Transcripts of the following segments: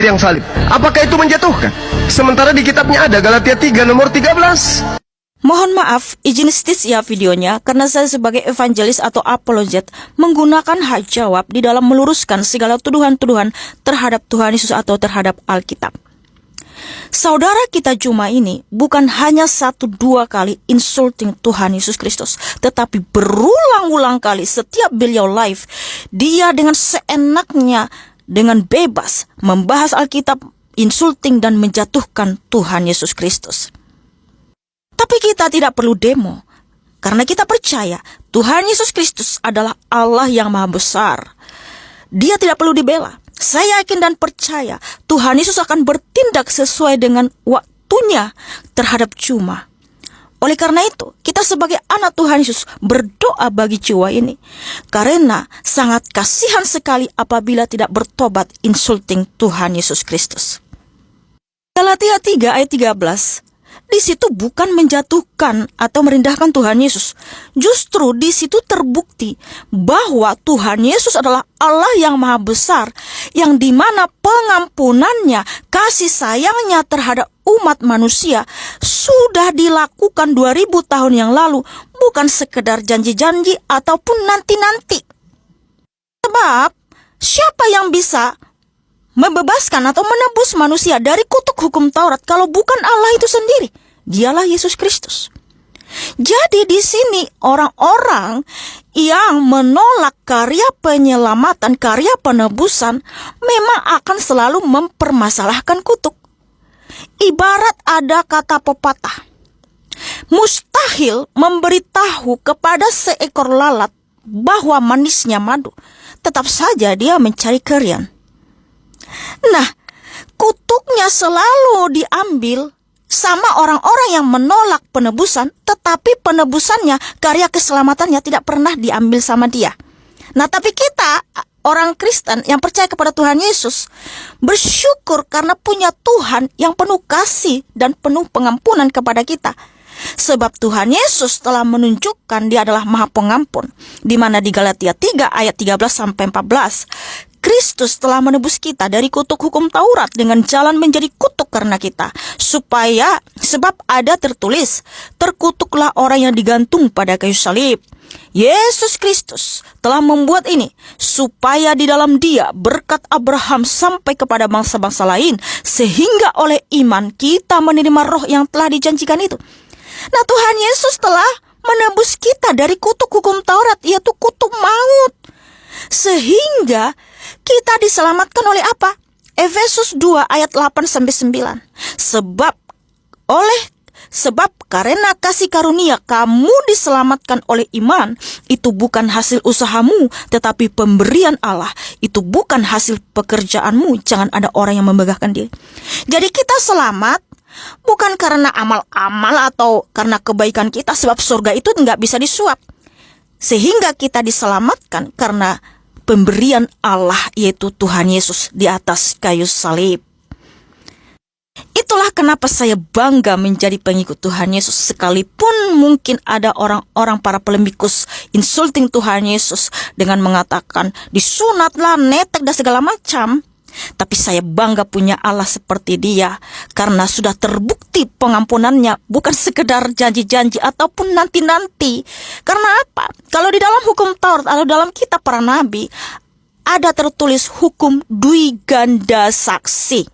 tiang salib. Apakah itu menjatuhkan? Sementara di kitabnya ada Galatia 3 nomor 13. Mohon maaf, izin stis ya videonya, karena saya sebagai evangelis atau apologet menggunakan hak jawab di dalam meluruskan segala tuduhan-tuduhan terhadap Tuhan Yesus atau terhadap Alkitab. Saudara kita Juma ini bukan hanya 1-2 kali insulting Tuhan Yesus Kristus, tetapi berulang-ulang kali setiap beliau live, dia dengan seenaknya, dengan bebas membahas Alkitab, insulting dan menjatuhkan Tuhan Yesus Kristus. Tapi kita tidak perlu demo, karena kita percaya Tuhan Yesus Kristus adalah Allah yang maha besar. Dia tidak perlu dibela. Saya yakin dan percaya Tuhan Yesus akan bertindak sesuai dengan waktunya terhadap Juma. Oleh karena itu, kita sebagai anak Tuhan Yesus berdoa bagi jiwa ini, karena sangat kasihan sekali apabila tidak bertobat insulting Tuhan Yesus Kristus. Galatia 3 ayat 13. Di situ bukan menjatuhkan atau merendahkan Tuhan Yesus. Justru di situ terbukti bahwa Tuhan Yesus adalah Allah yang maha besar, yang dimana pengampunannya, kasih sayangnya terhadap umat manusia sudah dilakukan 2000 tahun yang lalu, bukan sekedar janji-janji ataupun nanti-nanti. Sebab siapa yang bisa membebaskan atau menebus manusia dari kutuk hukum Taurat kalau bukan Allah itu sendiri? Dialah Yesus Kristus. Jadi di sini orang-orang yang menolak karya penyelamatan, karya penebusan memang akan selalu mempermasalahkan kutuk. Ibarat ada kata pepatah, mustahil memberitahu kepada seekor lalat bahwa manisnya madu, tetap saja dia mencari kerian. Nah, kutuknya selalu diambil sama orang-orang yang menolak penebusan, tetapi penebusannya, karya keselamatannya tidak pernah diambil sama dia. Nah, tapi kita, orang Kristen yang percaya kepada Tuhan Yesus, bersyukur karena punya Tuhan yang penuh kasih dan penuh pengampunan kepada kita. Sebab Tuhan Yesus telah menunjukkan dia adalah maha pengampun, di mana di Galatia 3 ayat 13-14, Kristus telah menebus kita dari kutuk hukum Taurat dengan jalan menjadi kutuk karena kita, sebab ada tertulis, terkutuklah orang yang digantung pada kayu salib. Yesus Kristus telah membuat ini supaya di dalam dia berkat Abraham sampai kepada bangsa-bangsa lain, sehingga oleh iman kita menerima roh yang telah dijanjikan itu. Nah, Tuhan Yesus telah menebus kita dari kutuk hukum Taurat, yaitu kutuk maut, sehingga kita diselamatkan oleh apa? Efesus 2 ayat 8-9. Sebab karena kasih karunia kamu diselamatkan oleh iman, itu bukan hasil usahamu, tetapi pemberian Allah. Itu bukan hasil pekerjaanmu. Jangan ada orang yang membanggakan diri. Jadi kita selamat bukan karena amal-amal atau karena kebaikan kita, sebab surga itu nggak bisa disuap. Sehingga kita diselamatkan karena pemberian Allah, yaitu Tuhan Yesus di atas kayu salib. Itulah kenapa saya bangga menjadi pengikut Tuhan Yesus, sekalipun mungkin ada orang-orang para polemikus insulting Tuhan Yesus dengan mengatakan disunatlah, netek dan segala macam. Tapi saya bangga punya Allah seperti dia, karena sudah terbukti pengampunannya bukan sekedar janji-janji ataupun nanti-nanti. Karena apa? Kalau di dalam hukum Taurat atau dalam kitab para nabi ada tertulis hukum dui ganda saksi.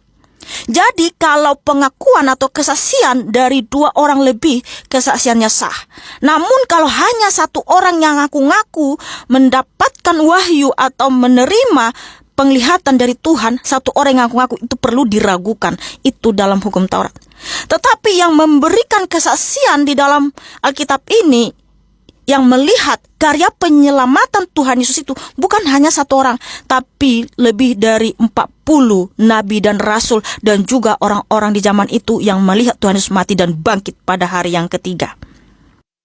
Jadi kalau pengakuan atau kesaksian dari 2 orang lebih, kesaksiannya sah. Namun kalau hanya 1 orang yang ngaku-ngaku mendapatkan wahyu atau menerima penglihatan dari Tuhan, 1 orang yang ngaku-ngaku, itu perlu diragukan. Itu dalam hukum Taurat. Tetapi yang memberikan kesaksian di dalam Alkitab ini, yang melihat karya penyelamatan Tuhan Yesus itu bukan hanya 1 orang, tapi lebih dari 40 nabi dan rasul, dan juga orang-orang di zaman itu yang melihat Tuhan Yesus mati dan bangkit pada hari yang ketiga.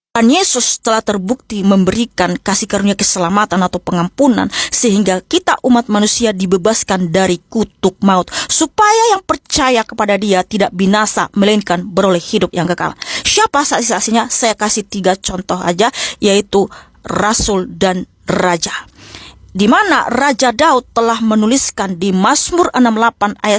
Tuhan Yesus telah terbukti memberikan kasih karunia keselamatan atau pengampunan, sehingga kita umat manusia dibebaskan dari kutuk maut, supaya yang percaya kepada dia tidak binasa, melainkan beroleh hidup yang kekal. Siapa saksi-saksinya? Saya kasih 3 contoh aja, yaitu rasul dan raja. Di mana Raja Daud telah menuliskan di Mazmur 68 ayat